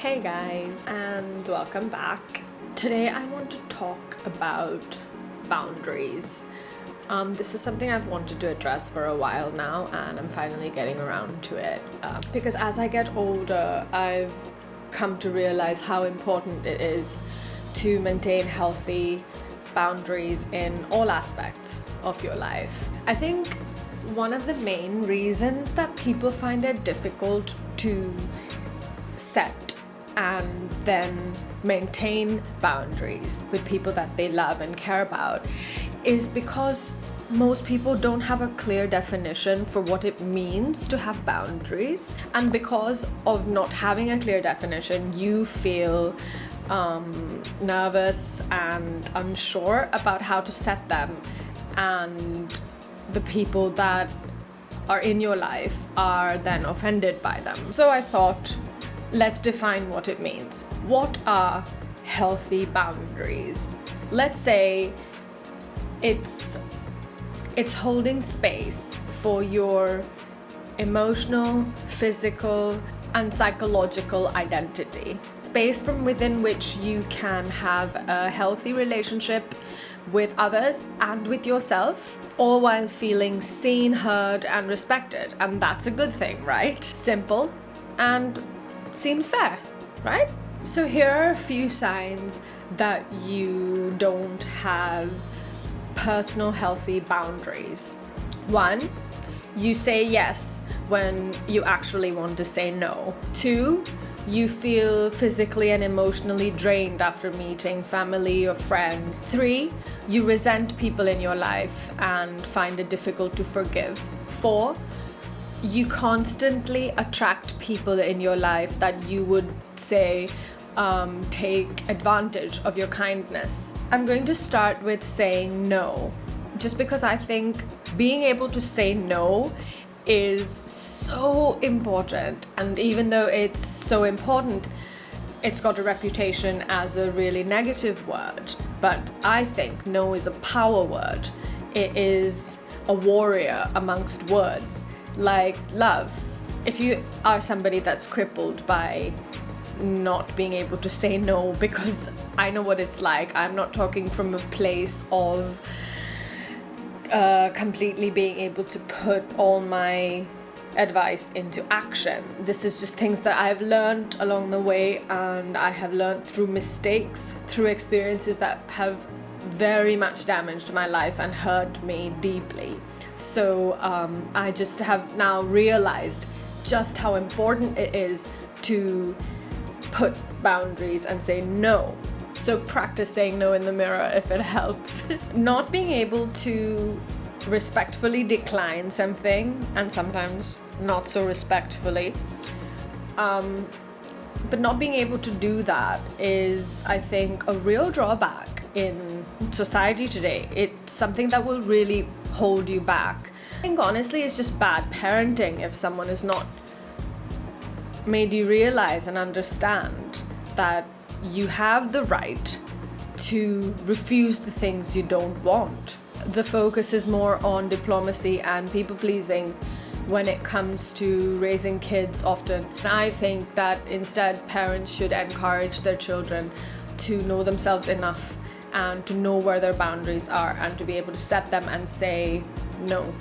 Hey guys, and welcome back. Today I want to talk about boundaries. This is something I've wanted to address for a while now, and I'm finally getting around to it. Because as I get older, I've come to realize how important it is to maintain healthy boundaries in all aspects of your life. I think one of the main reasons that people find it difficult to set and then maintain boundaries with people that they love and care about is because most people don't have a clear definition for what it means to have boundaries, and because of not having a clear definition, you feel nervous and unsure about how to set them, and the people that are in your life are then offended by them. So I thought, let's define what it means. What are healthy boundaries? Let's say it's holding space for your emotional, physical, and psychological identity. Space from within which you can have a healthy relationship with others and with yourself, all while feeling seen, heard, and respected. And that's a good thing, right? Simple and seems fair, right? So here are a few signs that you don't have personal healthy boundaries. 1, you say yes when you actually want to say no. 2, you feel physically and emotionally drained after meeting family or friend. 3, you resent people in your life and find it difficult to forgive. 4, you constantly attract people in your life that you would say take advantage of your kindness. I'm going to start with saying no, just because I think being able to say no is so important. And even though it's so important, it's got a reputation as a really negative word. But I think no is a power word. It is a warrior amongst words. Like love. If you are somebody that's crippled by not being able to say no, because I know what it's like. I'm not talking from a place of completely being able to put all my advice into action. This is just things that I've learned along the way, and I have learned through mistakes, through experiences that have very much damaged my life and hurt me deeply. So I just have now realized just how important it is to put boundaries and say no. So practice saying no in the mirror if it helps. Not being able to respectfully decline something, and sometimes not so respectfully, but not being able to do that is, I think, a real drawback in society today. It's something that will really hold you back. I think honestly it's just bad parenting if someone has not made you realize and understand that you have the right to refuse the things you don't want. The focus is more on diplomacy and people pleasing when it comes to raising kids often. I think that instead parents should encourage their children to know themselves enough and to know where their boundaries are and to be able to set them and say no.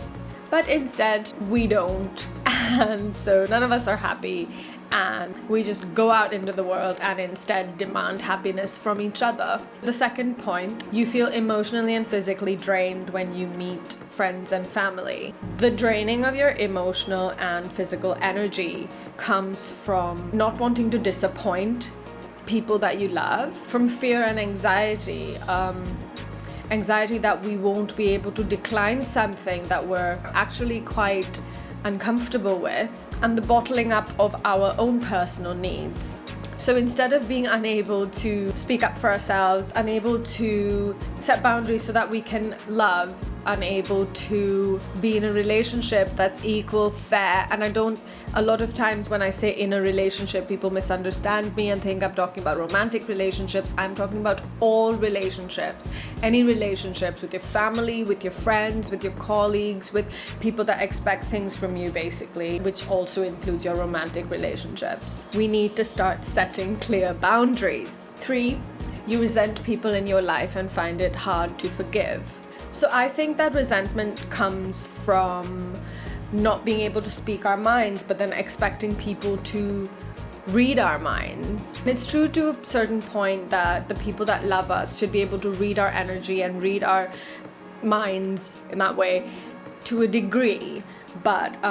But instead, we don't, and so none of us are happy, and we just go out into the world and instead demand happiness from each other. The second point, you feel emotionally and physically drained when you meet friends and family. The draining of your emotional and physical energy comes from not wanting to disappoint people that you love, from fear and anxiety. Anxiety that we won't be able to decline something that we're actually quite uncomfortable with, and the bottling up of our own personal needs. So instead of being unable to speak up for ourselves, unable to set boundaries so that we can love unable to be in a relationship that's equal, fair. And a lot of times when I say in a relationship, people misunderstand me and think I'm talking about romantic relationships. I'm talking about all relationships, any relationships with your family, with your friends, with your colleagues, with people that expect things from you, basically, which also includes your romantic relationships. We need to start setting clear boundaries. 3, you resent people in your life and find it hard to forgive. So I think that resentment comes from not being able to speak our minds, but then expecting people to read our minds. It's true to a certain point that the people that love us should be able to read our energy and read our minds in that way to a degree. But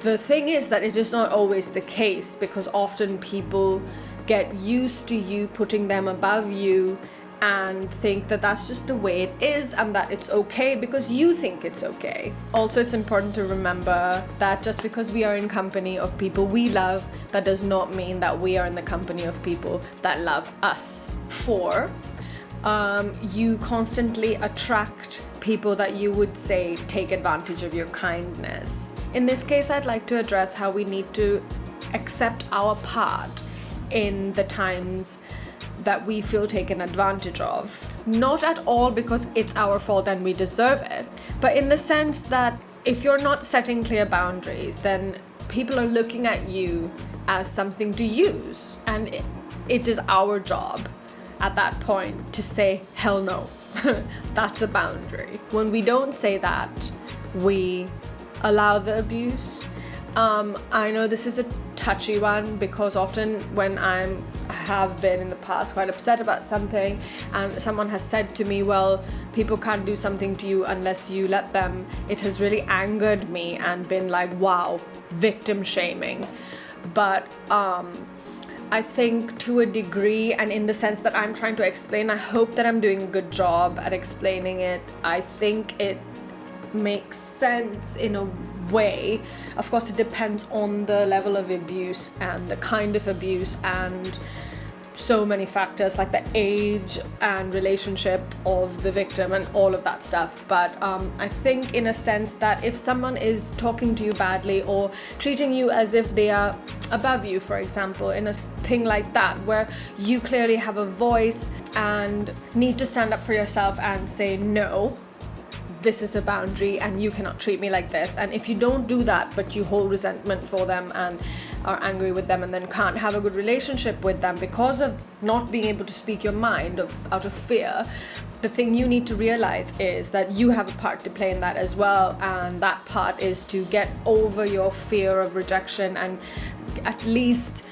the thing is that it is not always the case, because often people get used to you putting them above you and think that that's just the way it is and that it's okay because you think it's okay. Also, it's important to remember that just because we are in company of people we love, that does not mean that we are in the company of people that love us. 4, you constantly attract people that you would say take advantage of your kindness. In this case, I'd like to address how we need to accept our part in the times that we feel taken advantage of. Not at all because it's our fault and we deserve it, but in the sense that if you're not setting clear boundaries, then people are looking at you as something to use, and it is our job at that point to say, hell no, that's a boundary. When we don't say that, we allow the abuse. I know this is a touchy one because often when I have been in the past quite upset about something and someone has said to me, well, people can't do something to you unless you let them, it has really angered me and been like, wow, victim shaming. But I think to a degree, and in the sense that I'm trying to explain, I hope that I'm doing a good job at explaining it. I think it makes sense in a way. Of course, it depends on the level of abuse and the kind of abuse and so many factors like the age and relationship of the victim and all of that stuff. But I think in a sense that if someone is talking to you badly or treating you as if they are above you, for example, in a thing like that where you clearly have a voice and need to stand up for yourself and say, no, this is a boundary and you cannot treat me like this. And if you don't do that, but you hold resentment for them and are angry with them and then can't have a good relationship with them because of not being able to speak your mind out of fear, the thing you need to realize is that you have a part to play in that as well. And that part is to get over your fear of rejection and at least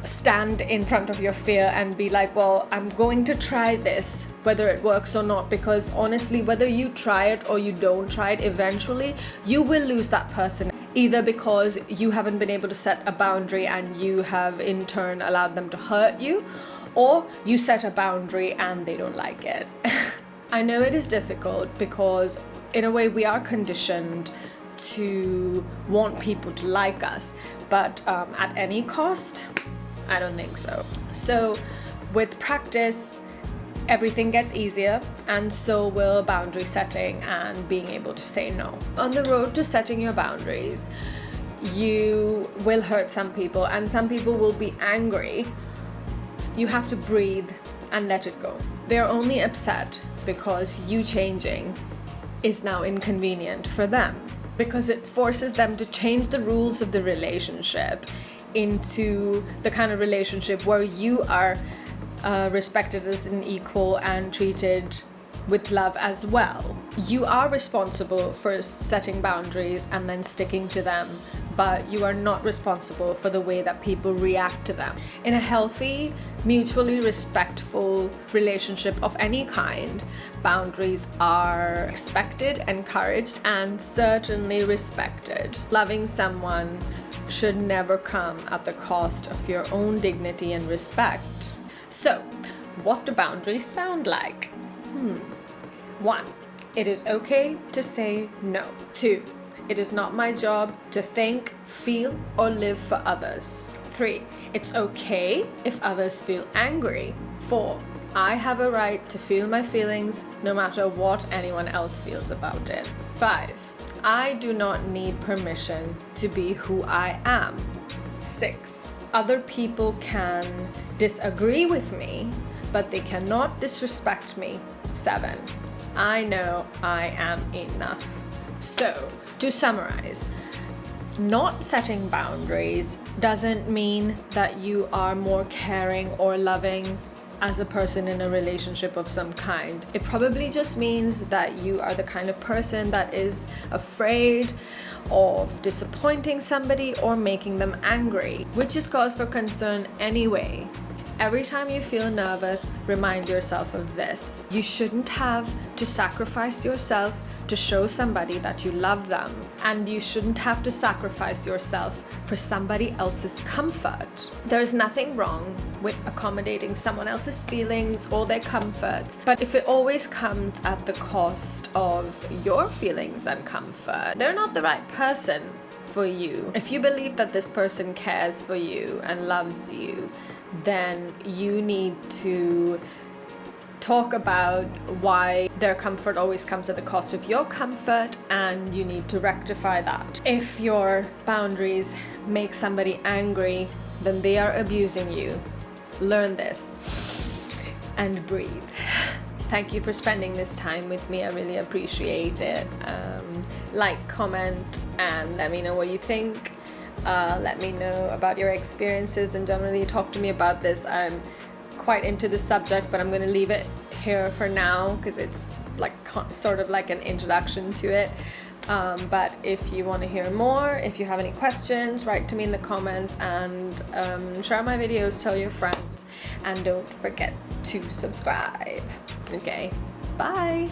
stand in front of your fear and be like, well, I'm going to try this, whether it works or not, because honestly, whether you try it or you don't try it, eventually you will lose that person, either because you haven't been able to set a boundary and you have in turn allowed them to hurt you, or you set a boundary and they don't like it. I know it is difficult because in a way we are conditioned to want people to like us, but at any cost? I don't think so. So with practice, everything gets easier, and so will boundary setting and being able to say no. On the road to setting your boundaries, you will hurt some people and some people will be angry. You have to breathe and let it go. They're only upset because you changing is now inconvenient for them, because it forces them to change the rules of the relationship into the kind of relationship where you are respected as an equal and treated with love as well. You are responsible for setting boundaries and then sticking to them, but you are not responsible for the way that people react to them. In a healthy, mutually respectful relationship of any kind, boundaries are expected, encouraged, and certainly respected. Loving someone should never come at the cost of your own dignity and respect. So, what do boundaries sound like? 1. It is okay to say no. 2. It is not my job to think, feel, or live for others. 3. It's okay if others feel angry. 4. I have a right to feel my feelings no matter what anyone else feels about it. 5. I do not need permission to be who I am. 6. Other people can disagree with me, but they cannot disrespect me. 7. I know I am enough. So, to summarize, not setting boundaries doesn't mean that you are more caring or loving as a person in a relationship of some kind. It probably just means that you are the kind of person that is afraid of disappointing somebody or making them angry, which is cause for concern anyway. Every time you feel nervous, remind yourself of this. You shouldn't have to sacrifice yourself to show somebody that you love them, and you shouldn't have to sacrifice yourself for somebody else's comfort. There's nothing wrong with accommodating someone else's feelings or their comfort, but if it always comes at the cost of your feelings and comfort, they're not the right person for you. If you believe that this person cares for you and loves you, then you need to talk about why their comfort always comes at the cost of your comfort, and you need to rectify that. If your boundaries make somebody angry, then they are abusing you. Learn this and breathe. Thank you for spending this time with me. I really appreciate it. Like, comment, and let me know what you think. Let me know about your experiences and generally talk to me about this. I'm quite into the subject, but I'm going to leave it here for now because it's like sort of like an introduction to it. But if you want to hear more, if you have any questions, write to me in the comments, and share my videos, tell your friends, and don't forget to subscribe. Okay, bye.